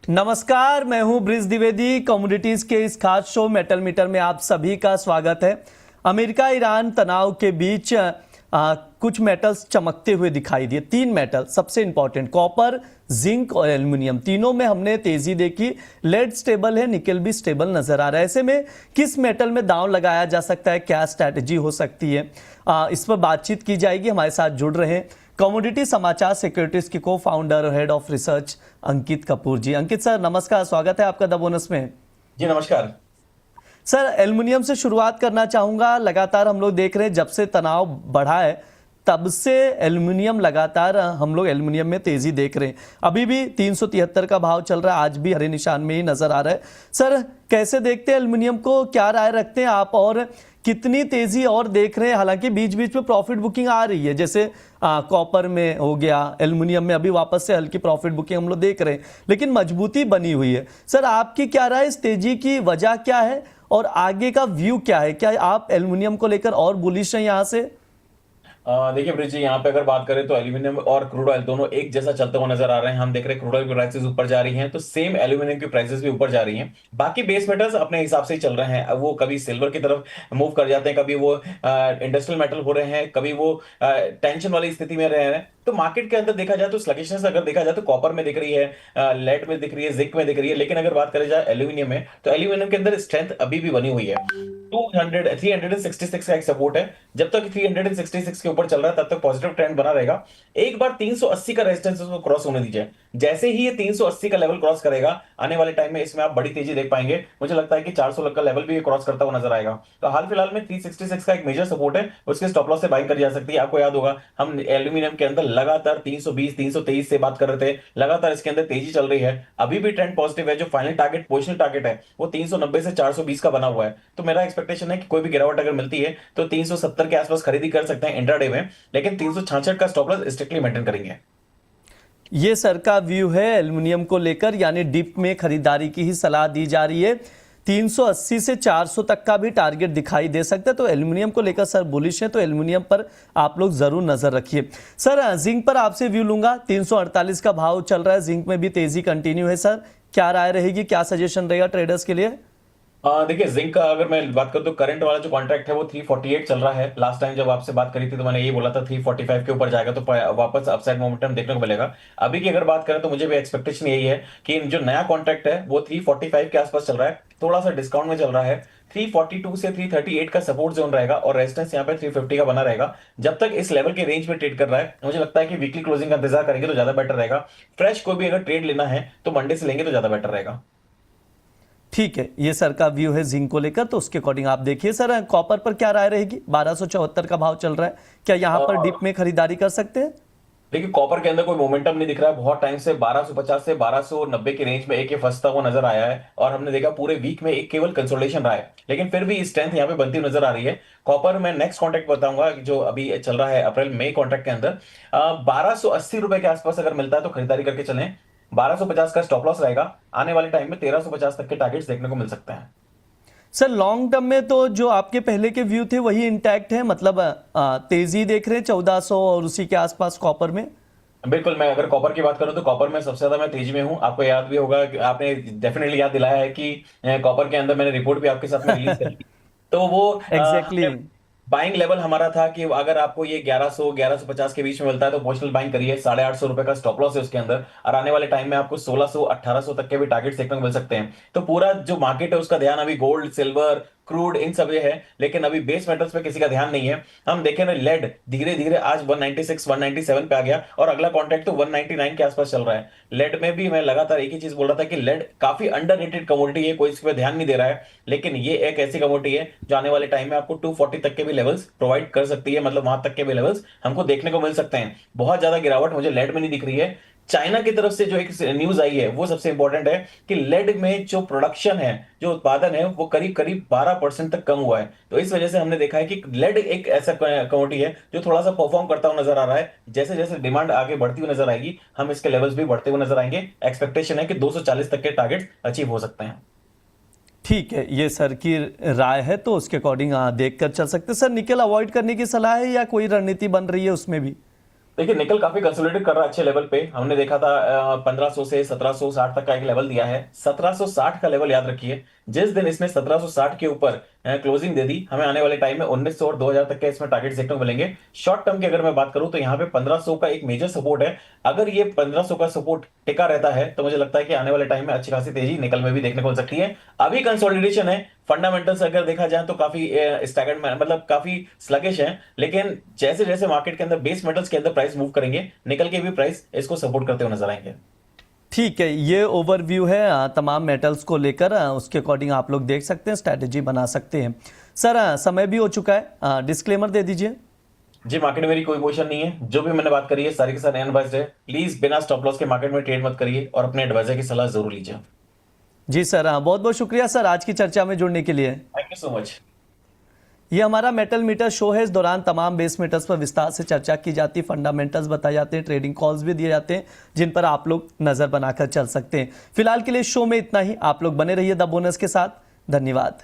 नमस्कार, मैं हूं ब्रिज द्विवेदी। कमोडिटीज के इस खास शो मेटल मीटर में आप सभी का स्वागत है। अमेरिका ईरान तनाव के बीच कुछ मेटल्स चमकते हुए दिखाई दिए। 3 मेटल सबसे इंपॉर्टेंट, कॉपर, जिंक और एल्युमिनियम, तीनों में हमने तेजी देखी। लेड स्टेबल है, निकल भी स्टेबल नजर आ रहा है। ऐसे में किस मेटल में दांव लगाया जा सकता है, क्या स्ट्रैटेजी हो सकती है, इस पर बातचीत की जाएगी। हमारे साथ जुड़ रहे हैं कमोडिटी समाचार सिक्योरिटीज के को फाउंडर और head of research Ankit Kapoor ji. Ankit sir नमस्कार, स्वागत है आपका द बोनस में। जी नमस्कार सर, एल्युमिनियम से शुरुआत करना चाहूंगा। लगातार हम लोग देख रहे हैं जब से तनाव बढ़ा है तब से एल्युमिनियम लगातार हम लोग एल्युमिनियम में तेजी देख रहे हैं। अभी भी 373 का भाव चल रहा है, आज भी हरे निशान में ही नजर आ रहा है। सर कैसे देखते हैं एल्युमिनियम को, क्या राय रखते हैं आप और कितनी तेजी और देख रहे हैं? हालांकि बीच बीच में प्रॉफिट बुकिंग आ रही है, जैसे कॉपर में हो गया, एल्युमिनियम में अभी वापस से हल्की प्रॉफिट बुकिंग हम लोग देख रहे हैं, लेकिन मजबूती बनी हुई है। सर आपकी क्या राय, इस तेजी की वजह क्या है और आगे का व्यू क्या है? क्या आप एल्युमिनियम को लेकर और बुलिश हैं यहां से? देखिए ब्रिज जी, यहाँ पे अगर बात करें तो एल्यूमिनियम और क्रूड ऑयल दोनों एक जैसा चलते हुए नजर आ रहे हैं। हम देख रहे हैं क्रूड ऑयल की प्राइसेस ऊपर जा रही हैं तो सेम एल्यूमिनियम की प्राइसेस भी ऊपर जा रही हैं। बाकी बेस मेटल्स अपने हिसाब से ही चल रहे हैं। अब वो कभी सिल्वर की तरफ मूव कर जाते हैं, कभी वो इंडस्ट्रियल मेटल हो रहे हैं, कभी वो टेंशन वाली स्थिति में रह रहे हैं। तो मार्केट के अंदर देखा जाए तो स्लगिशनेस अगर देखा जाए तो कॉपर में दिख रही है, लेड में दिख रही है, जिंक में दिख रही है। लेकिन अगर बात करें जाए एल्यूमिनियम में तो एल्यूमिनियम के अंदर स्ट्रेंथ अभी भी बनी हुई है। 366 का एक सपोर्ट है। जब तक 366 के ऊपर चल रहा है तब तक पॉजिटिव ट्रेंड बना रहेगा। एक बार 380 का रेजिस्टेंस उसको क्रॉस होने दीजिए। जैसे ही ये 380 का लेवल क्रॉस करेगा आने वाले टाइम में इसमें आप बड़ी तेजी देख पाएंगे। मुझे लगता है कि 400 का लेवल भी क्रॉस करता हुआ नजर आएगा। तो हाल फिलहाल में 366 का एक मेजर सपोर्ट है, उसके स्टॉप लॉस से बाइंग करी जा सकती है। आपको याद होगा हम एल्यूमिनियम के अंदर लगातार 320 323 से बात कर रहे थे, लगातार इसके अंदर तेजी चल रही है। अभी भी ट्रेंड पॉजिटिव है। जो फाइनल टारगेट पोजिशनल टारगेट है वो 390 से 420 का बना हुआ है। तो मेरा एक्सपेक्टेशन है कि कोई भी गिरावट अगर मिलती है तो 370 के आसपास खरीदी कर सकते हैं इंट्राडे में, लेकिन 366 का स्टॉप लॉस स्ट्रिक्टली मेंटेन करेंगे। ये सर का व्यू है एल्युमिनियम को लेकर, यानी डिप में खरीदारी की ही सलाह दी जा रही है। 380 से 400 तक का भी टारगेट दिखाई दे सकता है। तो एल्युमिनियम को लेकर सर बुलिश है, तो एल्युमिनियम पर आप लोग जरूर नजर रखिए। सर जिंक पर आपसे व्यू लूंगा। 348 का भाव चल रहा है, जिंक में भी तेजी कंटिन्यू है। सर क्या राय रहेगी, क्या सजेशन रहेगा ट्रेडर्स के लिए? देखिए जिंक का अगर मैं बात करूं तो करंट वाला जो कॉन्ट्रैक्ट है वो 348 चल रहा है। लास्ट टाइम जब आपसे बात करी थी तो मैंने ये बोला था 345 के ऊपर जाएगा तो वापस अपसाइड मोमेंटम देखने को मिलेगा। अभी की अगर बात करें तो मुझे भी एक्सपेक्टेशन यही है कि जो नया कॉन्ट्रैक्ट है वो 345 के आसपास चल रहा है, थोड़ा सा डिस्काउंट में चल रहा है। 342 से 338 का सपोर्ट जोन रहेगा और रेजिस्टेंस यहाँ पे 350 का बना रहेगा। जब तक इस लेवल के रेंज में ट्रेड कर रहा है मुझे लगता है कि वीकली क्लोजिंग का इंतजार करेंगे तो ज्यादा बेटर रहेगा। फ्रेश कोई भी अगर ट्रेड लेना है तो मंडे से लेंगे तो ज्यादा बेटर रहेगा। ठीक है, ये सर का व्यू है जिंक को लेकर, तो उसके अकॉर्डिंग आप देखिए। सर कॉपर पर क्या राय रहेगी? 1274 का भाव चल रहा है, क्या यहां पर डिप में खरीदारी कर सकते हैं? देखिए कॉपर के अंदर कोई मोमेंटम नहीं दिख रहा है। बहुत टाइम से 1250 से 1290 के रेंज में एक ये फंसता हुआ नजर आया है और हमने देखा पूरे वीक में एक केवल कंसोलिडेशन रहा है, लेकिन फिर भी स्ट्रेंथ यहाँ पे बनती हुई नजर आ रही है। कॉपर में नेक्स्ट कॉन्ट्रैक्ट बताऊंगा जो अभी चल रहा है अप्रैल मई कॉन्ट्रैक्ट के अंदर 1280 रुपए के आसपास अगर मिलता है तो खरीदारी करके चलें। 1250 का स्टॉप लॉस रहेगा। आने वाले टाइम में 1350 तक के टारगेट्स देखने को मिल सकते हैं। सर लॉन्ग टर्म में तो जो आपके पहले के व्यू थे वही इंटैक्ट है, मतलब तेजी देख रहे हैं 1400 और उसी के आसपास कॉपर में? बिल्कुल, मैं अगर कॉपर की बात करूं तो कॉपर में सबसे ज्यादा मैं तेजी में हूं। आपको याद भी होगा कि आपने डेफिनेटली याद दिलाया है कि कॉपर के अंदर मैंने रिपोर्ट भी आपके साथ में रिलीज करी थी। तो वो एग्जैक्टली। बाइंग लेवल हमारा था कि अगर आपको ये 1100 1150 के बीच में मिलता है तो पोजिशनल बाइंग करिए। 850 रुपए का स्टॉप लॉस है उसके अंदर और आने वाले टाइम में आपको 1600 1800 तक के भी टारगेट देखने को मिल सकते हैं। तो पूरा जो मार्केट है उसका ध्यान अभी गोल्ड सिल्वर क्रूड इन सब ये है, लेकिन अभी बेस मेटल्स पे किसी का ध्यान नहीं है। हम देखें ना लेड धीरे धीरे आज 196 197 पे आ गया और अगला कॉन्ट्रैक्ट तो 199 के आसपास चल रहा है। लेड में भी मैं लगातार एक ही चीज बोल रहा था कि लेड काफी अंडररेटेड कमोडिटी है, कोई इस पे ध्यान नहीं दे रहा है, लेकिन ये एक ऐसी कमोडिटी है जो आने वाले टाइम में आपको 240 तक के भी लेवल्स प्रोवाइड कर सकती है। मतलब वहां तक के भी लेवल्स हमको देखने को मिल सकते हैं। बहुत ज्यादा गिरावट मुझे लेड में नहीं दिख रही है। चाइना की तरफ से जो एक न्यूज आई है वो सबसे इंपॉर्टेंट है कि लेड में जो प्रोडक्शन है, जो उत्पादन है वो करीब करीब 12% तक कम हुआ है। तो इस वजह से हमने देखा है कि लेड एक ऐसा कमोडिटी है जो थोड़ा सा परफॉर्म करता हुआ नजर आ रहा है। जैसे जैसे डिमांड आगे बढ़ती हुई नजर आएगी हम इसके लेवल्स भी बढ़ते हुए नजर आएंगे। एक्सपेक्टेशन है कि 240 तक के टारगेट अचीव हो सकते हैं। ठीक है, ये सर की राय है तो उसके अकॉर्डिंग देख कर चल सकते हैं। सर निकल अवॉइड करने की सलाह है या कोई रणनीति बन रही है उसमें भी? देखिए निकल काफी कंसोलिडेट कर रहा है अच्छे लेवल पे। हमने देखा था 1500 से 1760 तक का एक लेवल दिया है। 1760 का लेवल याद रखिए। जिस दिन इसने 1760 के ऊपर क्लोजिंग दे दी, हमें आने वाले टाइम में 1900 और 2000 तक के इसमें टारगेट देखने को मिलेंगे। शॉर्ट टर्म की अगर मैं बात करूं तो यहाँ पे 1500 का एक मेजर सपोर्ट है। अगर ये 1500 का सपोर्ट टिका रहता है तो मुझे लगता है कि आने वाले टाइम में अच्छी खासी तेजी निकल में भी देखने को मिल सकती है। अभी कंसोलिडेशन है। फंडामेंटल्स अगर देखा जाए तो काफी स्टैगर्ड, मतलब काफी स्लगिश है। लेकिन जैसे जैसे मार्केट के अंदर बेस मेटल्स के अंदर प्राइस मूव करेंगे, निकल के भी प्राइस इसको सपोर्ट करते हुए नजर आएंगे। ठीक है, ये ओवरव्यू है तमाम मेटल्स को लेकर। उसके अकॉर्डिंग आप लोग देख सकते हैं, स्ट्रैटेजी बना सकते हैं। सर समय भी हो चुका है, डिस्क्लेमर दे दीजिए। जी, मार्केट में मेरी कोई पोजीशन नहीं है। जो भी मैंने बात करी है सारी के सारे अनबाइज्ड है। प्लीज बिना स्टॉप लॉस के मार्केट में ट्रेड मत करिए और अपने एडवाइजर की सलाह जरूर लीजिए। जी सर, बहुत बहुत शुक्रिया सर आज की चर्चा में जुड़ने के लिए। Thank you so much. ये हमारा मेटल मीटर शो है। इस दौरान तमाम बेस मेटल्स पर विस्तार से चर्चा की जाती है, फंडामेंटल्स बताए जाते हैं, ट्रेडिंग कॉल्स भी दिए जाते हैं जिन पर आप लोग नजर बनाकर चल सकते हैं। फिलहाल के लिए शो में इतना ही। आप लोग बने रहिए द बोनस के साथ। धन्यवाद।